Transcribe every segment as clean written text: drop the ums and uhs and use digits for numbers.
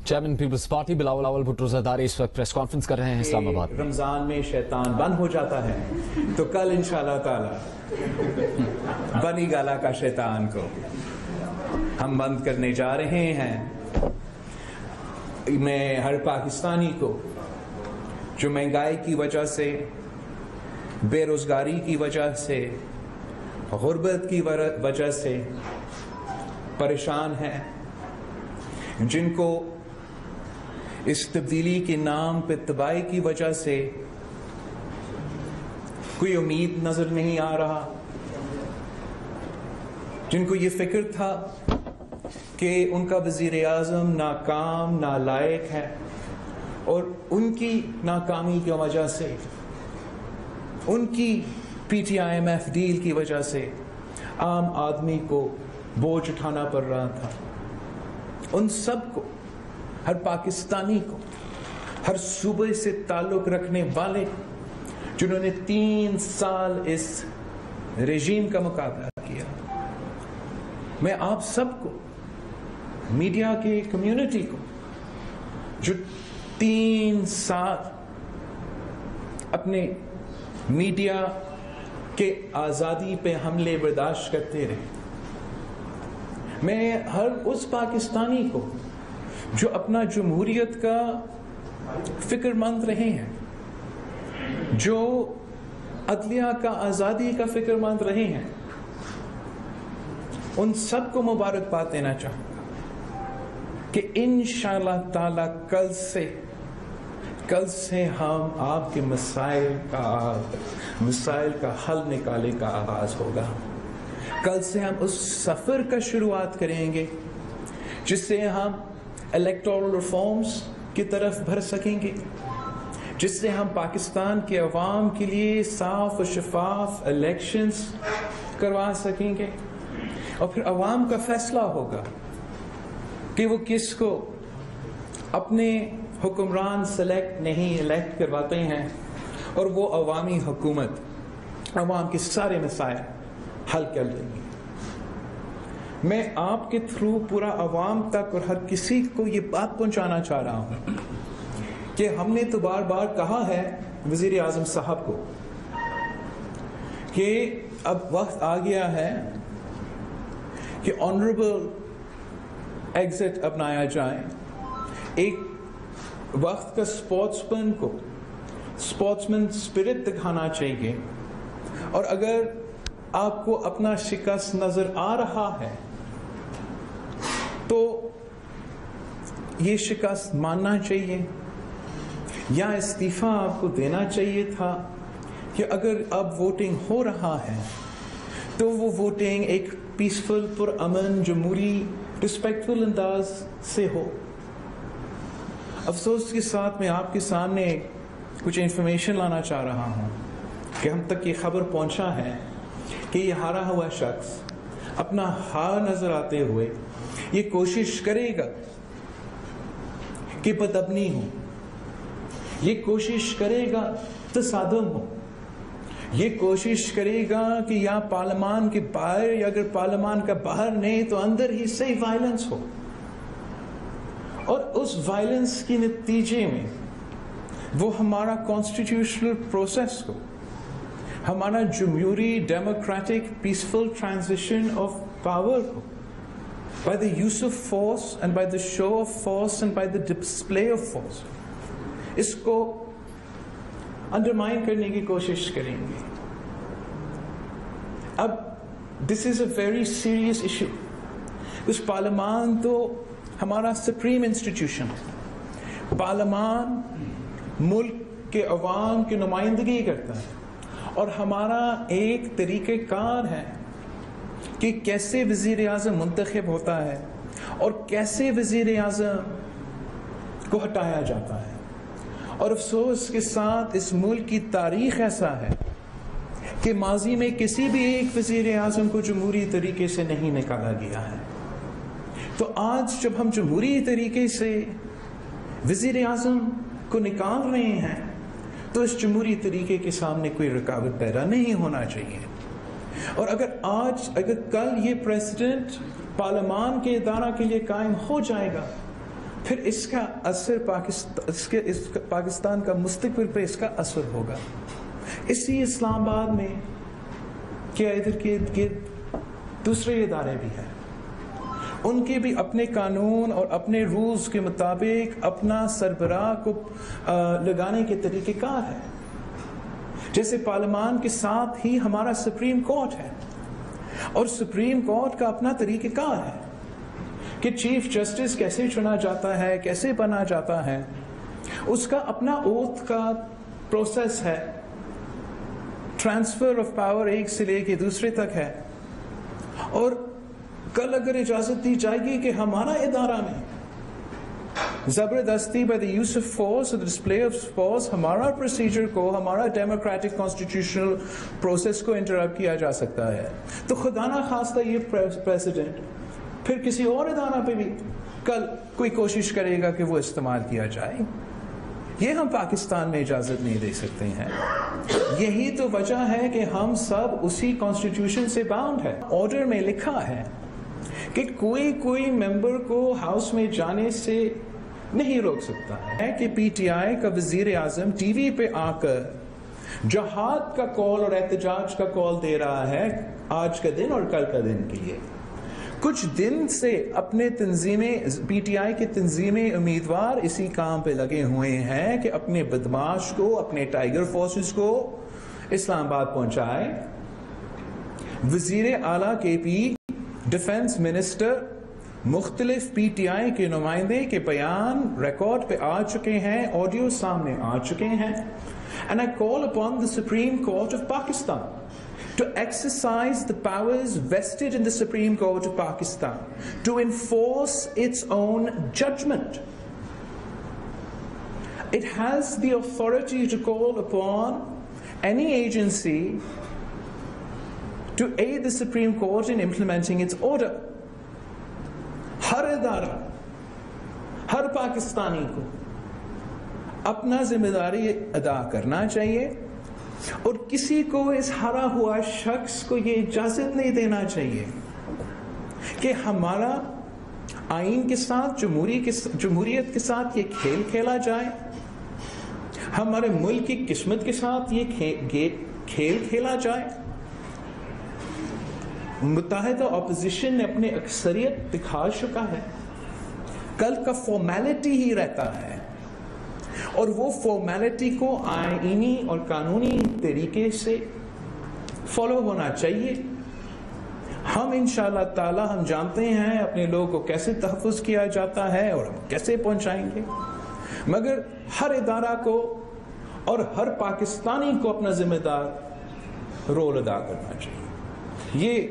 Chairman peoples party Bilawal Bhutto Zardari اس وقت press conference کر رہے ہیں اسلام آباد میں. رمضان میں شیطان بند ہو جاتا ہے تو کل انشاءاللہ تعالی بنی گالا کا شیطان کو ہم بند کرنے جا رہے ہیں. میں ہر پاکستانی کو جو مہنگائی کی وجہ سے، بے روزگاری کی وجہ سے، غربت کی وجہ سے پریشان ہیں، جن کو اس تبدیلی کے نام پہ تباہی کی وجہ سے کوئی امید نظر نہیں آ رہا، جن کو یہ فکر تھا کہ ان کا وزیر اعظم ناکام نالائق ہے اور ان کی ناکامی کی وجہ سے، ان کی P T I M F deal کی وجہ سے عام آدمی کو بوجھ اٹھانا پڑ رہا تھا، ان سب کو، ہر پاکستانی کو، ہر صوبے سے تعلق رکھنے والے جنہوں نے 3 سال اس رژیم کا مقابلہ کیا، میں آپ سب کو، میڈیا کی کمیونٹی کو جو 3 سال اپنے میڈیا کے آزادی پہ حملے برداشت کرتے رہے، میں ہر اس پاکستانی کو جو اپنا جمہوریت کا فکر مند رہے ہیں، جو عدلیہ کا آزادی کا فکر مند رہے ہیں، ان سب کو مبارکباد دینا چاہوں گا کہ انشاءاللہ تعالی کل سے ہم آپ کے مسائل کا حل نکالنے کا آغاز ہوگا. کل سے ہم اس سفر کا شروعات کریں گے جس سے ہم الیکٹورل ریفارمز کی طرف بڑھ سکیں گے، جس سے ہم پاکستان کے عوام کے لیے صاف و شفاف الیکشنز کروا سکیں گے، اور پھر عوام کا فیصلہ ہوگا کہ وہ کس کو اپنے حکمران الیکٹ کرواتے ہیں، اور وہ عوامی حکومت عوام کے سارے مسائل حل کر لیں گے. میں آپ کے تھرو پورا عوام تک اور ہر کسی کو یہ بات پہنچانا چاہ رہا ہوں کہ ہم نے تو بار بار کہا ہے وزیر اعظم صاحب کو کہ اب وقت آ گیا ہے کہ آنریبل ایگزٹ اپنایا جائے. ایک وقت کا اسپورٹسمین اسپرٹ دکھانا چاہیے، اور اگر آپ کو اپنا شکست نظر آ رہا ہے تو یہ شکست ماننا چاہیے، یا استعفیٰ آپ کو دینا چاہیے تھا کہ اگر اب ووٹنگ ہو رہا ہے تو وہ ووٹنگ ایک پیسفل، پرامن، جمہوری، رسپیکٹفل انداز سے ہو. افسوس کے ساتھ میں آپ کے سامنے کچھ انفارمیشن لانا چاہ رہا ہوں کہ ہم تک یہ خبر پہنچا ہے کہ یہ ہارا ہوا شخص اپنا ہار نظر آتے ہوئے یہ کوشش کرے گا کہ بدامنی ہو، یہ کوشش کرے گا تصادم ہو، یہ کوشش کرے گا کہ یا پارلیمان کے باہر، یا اگر پارلیمان کا باہر نہیں تو اندر ہی سے وائلنس ہو، اور اس وائلنس کے نتیجے میں وہ ہمارا کانسٹیٹیوشنل پروسیس کو، ہمارا جمہوری democratic peaceful transition of power کو by the use of force and by the show of force and by the display of force اس کو انڈرمائن کرنے کی کوشش کریں گے. اب this is a very serious issue. اس پارلیمان تو ہمارا سپریم انسٹیٹیوشن ہے، پارلیمان ملک کے عوام کی نمائندگی کرتا ہے، اور ہمارا ایک طریقہ کار ہے کہ کیسے وزیر اعظم منتخب ہوتا ہے اور کیسے وزیر اعظم کو ہٹایا جاتا ہے. اور افسوس کے ساتھ اس ملک کی تاریخ ایسا ہے کہ ماضی میں کسی بھی ایک وزیر اعظم کو جمہوری طریقے سے نہیں نکالا گیا ہے. تو آج جب ہم جمہوری طریقے سے وزیر اعظم کو نکال رہے ہیں تو اس جمہوری طریقے کے سامنے کوئی رکاوٹ پیدا نہیں ہونا چاہیے. اور اگر کل یہ پریسیڈنٹ پارلیمان کے ادارہ کے لیے قائم ہو جائے گا پھر اس کا اثر پاکستان کا مستقبل پہ اس کا اثر ہوگا. اسی اسلام آباد میں کیا ادھر کے ارد گرد دوسرے ادارے بھی ہیں, ان کے بھی اپنے قانون اور اپنے رولز کے مطابق اپنا سربراہ کو لگانے کے طریقہ کار ہے. جیسے پارلیمان کے ساتھ ہی ہمارا سپریم کورٹ ہے, اور سپریم کورٹ کا اپنا طریقہ کار ہے کہ چیف جسٹس کیسے چنا جاتا ہے, کیسے بنا جاتا ہے, اس کا اپنا اوتھ کا پروسیس ہے, ٹرانسفر آف پاور ایک سے لے کے دوسرے تک ہے. اور کل اگر اجازت دی جائے گی کہ ہمارا ادارہ میں زبردستی by the use of force اور ڈسپلے آف فورس ہمارا پروسیجر کو, ہمارا ڈیموکریٹک کانسٹیٹیوشنل پروسیس کو انٹرپٹ کیا جا سکتا ہے, تو خدا نہ خواستہ یہ پریزیڈنٹ پھر کسی اور ادارہ پہ بھی کل کوئی کوشش کرے گا کہ وہ استعمال کیا جائے. یہ ہم پاکستان میں اجازت نہیں دے سکتے ہیں. یہی تو وجہ ہے کہ ہم سب اسی کانسٹیٹیوشن سے باؤنڈ ہے. آرڈر میں لکھا ہے کہ کوئی ممبر کو ہاؤس میں جانے سے نہیں روک سکتا ہے کہ پی ٹی آئی کا وزیر اعظم ٹی وی پہ آ کر جہاد کا کال اور احتجاج کا کال دے رہا ہے آج کا دن اور کل کا دن کے لیے. کچھ دن سے اپنے تنظیمیں, پی ٹی آئی کے تنظیمیں امیدوار اسی کام پہ لگے ہوئے ہیں کہ اپنے بدماش کو, اپنے ٹائیگر فورسز کو اسلام آباد پہنچائے. وزیر اعلیٰ کے پی, ڈیفنس منسٹر, مختلف پی ٹی آئی کے نمائندے کے بیان ریکارڈ پہ آ چکے ہیں, آڈیو سامنے آ چکے ہیں. And I call upon the Supreme Court of Pakistan to exercise the powers vested in the Supreme Court of Pakistan to enforce its own judgment. It has the authority to call upon any agency to aid the Supreme Court in implementing its order. ہر ادارہ, ہر پاکستانی کو اپنا ذمہ داری ادا کرنا چاہیے, اور کسی کو اس ہرا ہوا شخص کو یہ اجازت نہیں دینا چاہیے کہ ہمارا آئین کے ساتھ, جمہوریت کے ساتھ یہ کھیل کھیلا جائے, ہمارے ملک کی قسمت کے ساتھ یہ کھیل کھیلا جائے. متحدہ اپوزیشن نے اپنے اکثریت دکھا چکا ہے. کل کا فارمیلٹی ہی رہتا ہے, اور وہ فارمیلٹی کو آئینی اور قانونی طریقے سے فالو ہونا چاہیے. ہم انشاءاللہ تعالی ہم جانتے ہیں اپنے لوگوں کو کیسے تحفظ کیا جاتا ہے اور ہم کیسے پہنچائیں گے, مگر ہر ادارہ کو اور ہر پاکستانی کو اپنا ذمہ دار رول ادا کرنا چاہیے. یہ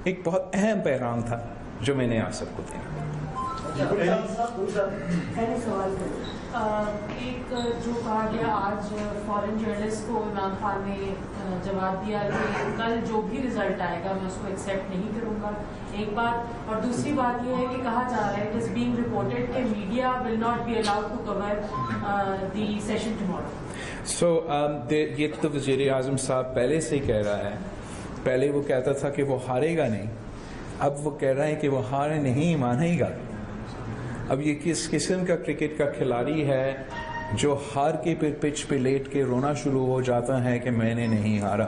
ایک بہت اہم پیغام تھا جو میں نے آپ سب کو دیا. ایک جو کہا گیا آج فورن جرنلسٹ کو عمران خان نے جواب دیا کہ کل جو بھی رزلٹ آئے گا میں اس کو ایکسیپٹ نہیں کروں گا, ایک بات. اور دوسری بات یہ ہے کہ کہا جا رہا ہے اٹ از بینگ رپورٹڈ کہ media will not be allowed to cover the session tomorrow. So یہ تو وزیر اعظم صاحب پہلے سے ہی کہہ رہا ہے. پہلے وہ کہتا تھا کہ وہ ہارے گا نہیں, اب وہ کہہ رہا ہے کہ وہ ہار نہیں مانے گا. اب یہ کس قسم کا کرکٹ کا کھلاڑی ہے جو ہار کے پچ پہ لیٹ کے رونا شروع ہو جاتا ہے کہ میں نے نہیں ہارا.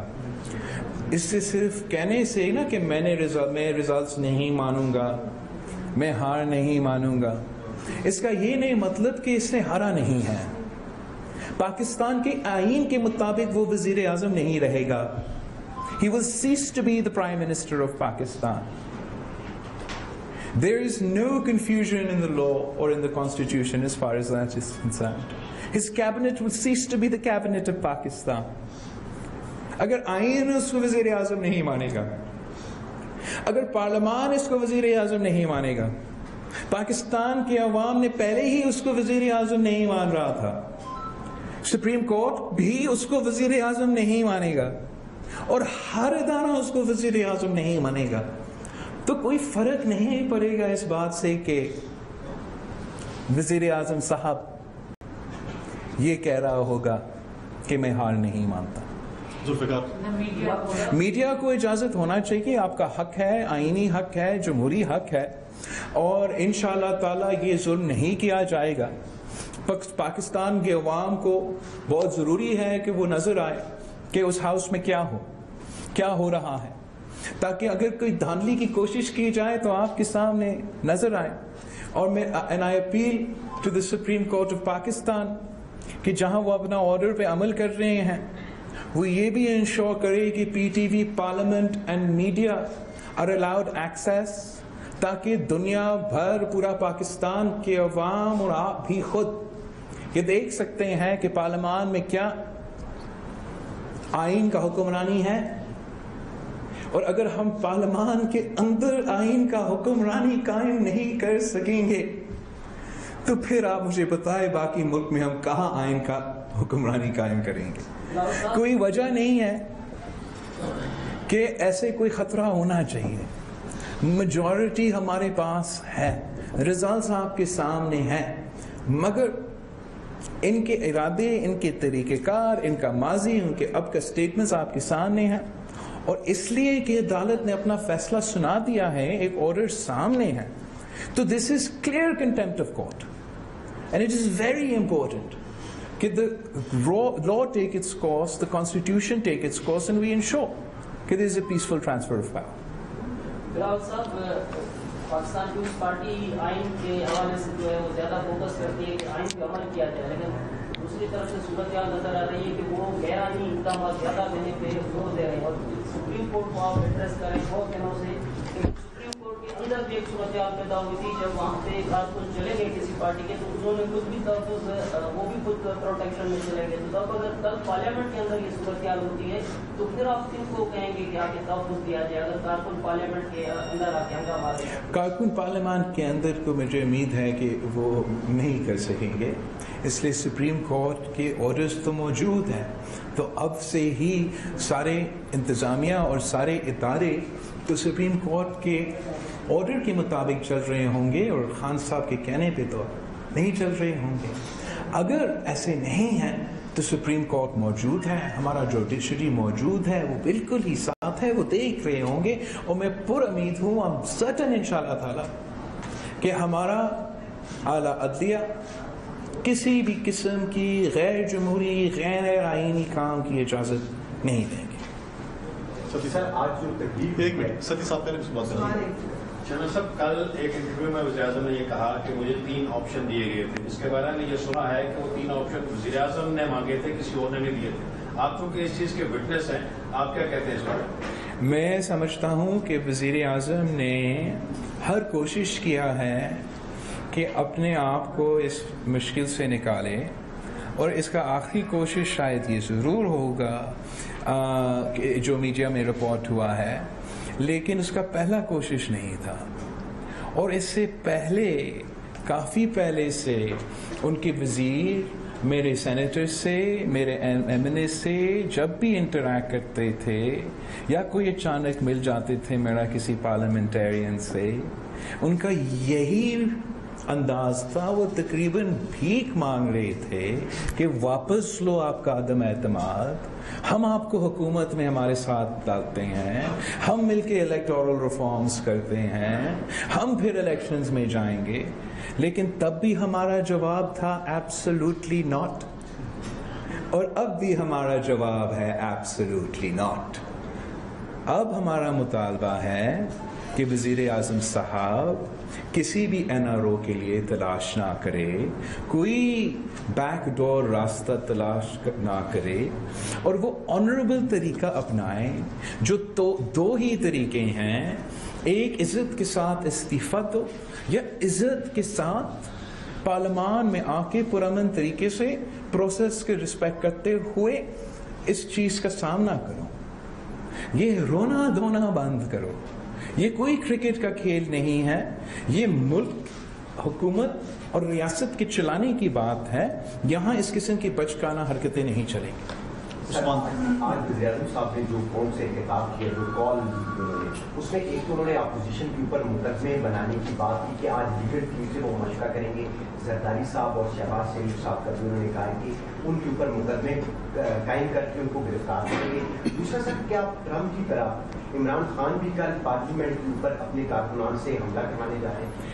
اس سے صرف کہنے سے نا کہ میں ریزلٹس نہیں مانوں گا, میں ہار نہیں مانوں گا, اس کا یہ نہیں مطلب کہ اس نے ہارا نہیں ہے. پاکستان کے آئین کے مطابق وہ وزیر اعظم نہیں رہے گا. He will cease to be the Prime Minister of Pakistan. There is no confusion in the law or in the Constitution as far as that is concerned. His cabinet will cease to be the cabinet of Pakistan. اگر آئین اس کو وزیر اعظم نہیں مانے گا, اگر پارلیمان اس کو وزیر اعظم نہیں مانے گا, پاکستان کے عوام نے پہلے ہی اس کو وزیر اعظم نہیں مان رہا تھا, سپریم کورٹ بھی اس کو وزیر اعظم نہیں مانے گا, اور ہر ادارہ اس کو وزیر اعظم نہیں مانے گا, تو کوئی فرق نہیں پڑے گا اس بات سے کہ وزیر اعظم صاحب یہ کہہ رہا ہوگا کہ میں ہار نہیں مانتا. ذوالفقار میڈیا کو اجازت ہونا چاہیے, آپ کا حق ہے, آئینی حق ہے, جمہوری حق ہے. اور انشاءاللہ تعالیٰ یہ ظلم نہیں کیا جائے گا. پاکستان کے عوام کو بہت ضروری ہے کہ وہ نظر آئے کہ اس ہاؤس میں کیا ہو رہا ہے, تاکہ اگر کوئی دھاندلی کی کوشش کی جائے تو آپ کے سامنے نظر آئے. اور میں and I appeal to the Supreme Court of Pakistan کہ جہاں وہ اپنا آرڈر پہ عمل کر رہے ہیں وہ یہ بھی انشور کرے کہ P T V, parliament and media are allowed access, تاکہ دنیا بھر, پورا پاکستان کے عوام اور آپ بھی خود یہ دیکھ سکتے ہیں کہ پارلیمان میں کیا آئین کا حکمرانی ہے. اور اگر ہم پارلیمان کے اندر آئین کا حکمرانی قائم نہیں کر سکیں گے تو پھر آپ مجھے بتائیں باقی ملک میں ہم کہاں آئین کا حکمرانی قائم کریں گے. کوئی وجہ نہیں ہے کہ ایسے کوئی خطرہ ہونا چاہیے. میجورٹی ہمارے پاس ہے, رزلٹس آپ کے سامنے ہیں, مگر ان کے ارادے, ان کے طریقہ کار, ان کا ماضی, ان کے اب کا سٹیٹمنٹس آپ کے سامنے ہیں. اور اس لیے کہ عدالت نے اپنا فیصلہ سنا دیا ہے, ایک آرڈر سامنے ہے, تو this is clear contempt of court and it is very important کہ the law take its course, the constitution take its course, and we ensure کہ there is a peaceful transfer of power. Bilawal صاحب, Pakistan Peoples party آئین کے حوالے سے جو ہے وہ زیادہ فوکس کرتی ہے کہ آئین پہ عمل کیا جائے, لیکن دوسری طرف سے صورتحال نظر آ رہی ہے کہ وہ غیر آئینی اقدامات زیادہ دینے پہ زور دے رہے ہیں. اور سپریم کورٹ کو آپ ایڈریس کریں بہت دنوں سے کہ سپریم کورٹ کے اندر بھی ایک صورتحال پیدا ہوئی تھی جب وہاں پہ کارکن چلے گئے کسی پارٹی کے, تو انہوں نے خود بھی تحفظ, وہ بھی خود پروٹیکشن میں چلے گئے. تو تب اگر کل پارلیمنٹ کے اندر یہ صورتحال ہوتی ہے تو پھر آپ کن کو کہیں گے کہ آگے تحفظ دیا جائے اگر کارکن پارلیمنٹ کے اندر آ کے ہنگامہ مارے؟ کارکن پارلیمان کے اندر کو مجھے امید ہے کہ وہ نہیں کر سکیں گے, اس لیے سپریم کورٹ کے آرڈرز تو موجود ہیں. تو اب سے ہی سارے انتظامیہ اور سارے ادارے تو سپریم کورٹ کے آرڈر کے مطابق چل رہے ہوں گے, اور خان صاحب کے کہنے پہ تو نہیں چل رہے ہوں گے. اگر ایسے نہیں ہیں تو سپریم کورٹ موجود ہے, ہمارا جوڈیشری موجود ہے, وہ بالکل ہی ساتھ ہے, وہ دیکھ رہے ہوں گے. اور میں پر امید ہوں, I'm certain انشاءاللہ تعالی کہ ہمارا اعلیٰ عدلیہ کسی بھی قسم کی غیر جمہوری, غیر آئینی کام کی اجازت نہیں دیں گے. ستی صاحب, آج جو تقریب, ایک منٹ, ستی صاحب پہلے بات کریں. چنر صاحب, کل ایک انٹرویو میں وزیر اعظم نے یہ کہا کہ مجھے 3 آپشن دیے گئے تھے, اس کے بارے میں یہ سنا ہے کہ وہ 3 آپشن وزیر اعظم نے مانگے تھے, کسی اور نے نہیں دیے تھے. آپ چونکہ اس چیز کے وٹنس ہیں, آپ کیا کہتے ہیں اس بارے میں؟ میں سمجھتا ہوں کہ وزیر اعظم نے ہر کوشش کیا ہے کہ اپنے آپ کو اس مشکل سے نکالے, اور اس کا آخری کوشش شاید یہ ضرور ہوگا کہ جو میڈیا میں رپورٹ ہوا ہے, لیکن اس کا پہلا کوشش نہیں تھا. اور اس سے پہلے, کافی پہلے سے ان کے وزیر میرے سینیٹر سے, میرے ایم این اے سے جب بھی انٹریکٹ کرتے تھے یا کوئی اچانک مل جاتے تھے میرا کسی پارلیمنٹیرین سے, ان کا یہی انداز تھا. وہ تقریباً بھیک مانگ رہے تھے کہ واپس لو آپ کا عدم اعتماد, ہم آپ کو حکومت میں ہمارے ساتھ ڈالتے ہیں, ہم مل کے الیکٹورل ریفارمز کرتے ہیں, ہم پھر الیکشنز میں جائیں گے. لیکن تب بھی ہمارا جواب تھا ایبسولوٹلی ناٹ, اور اب بھی ہمارا جواب ہے ایبسولوٹلی ناٹ. اب ہمارا مطالبہ ہے کہ وزیر اعظم صاحب کسی بھی این آر او کے لیے تلاش نہ کرے, کوئی بیک ڈور راستہ تلاش نہ کرے, اور وہ آنریبل طریقہ اپنائیں. جو دو ہی طریقے ہیں, ایک عزت کے ساتھ استعفیٰ دو, یا عزت کے ساتھ پارلیمان میں آ کے پرامن طریقے سے پروسیس کے رسپیکٹ کرتے ہوئے اس چیز کا سامنا کرو. یہ رونا دھونا بند کرو. یہ کوئی کرکٹ کا کھیل نہیں ہے, یہ ملک, حکومت اور ریاست کے چلانے کی بات ہے. یہاں اس قسم کی بچکانہ حرکتیں نہیں چلیں گی. آج وزیر اعظم صاحب نے جو قوم سے خطاب کیا, جو کال اس میں ایک تو انہوں نے اپوزیشن کے اوپر مقدمے بنانے کی بات کی کہ آج لیڈر ٹیم سے وہ مشورہ کریں گے. زرداری صاحب اور شہباز شریف صاحب کا بھی انہوں نے کہا کہ ان کے اوپر مقدمے قائم کر کے ان کو گرفتار کریں گے. دوسرا سر, کیا ٹرمپ کی طرح عمران خان بھی کل پارلیمنٹ کے اوپر اپنے کارکنان سے حملہ کروانے جا رہے ہیں؟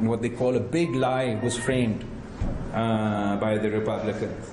what they call a big lie was framed by the Republicans,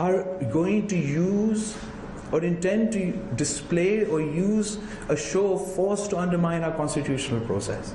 are going to use or intend to display or use a show of force to undermine our constitutional process.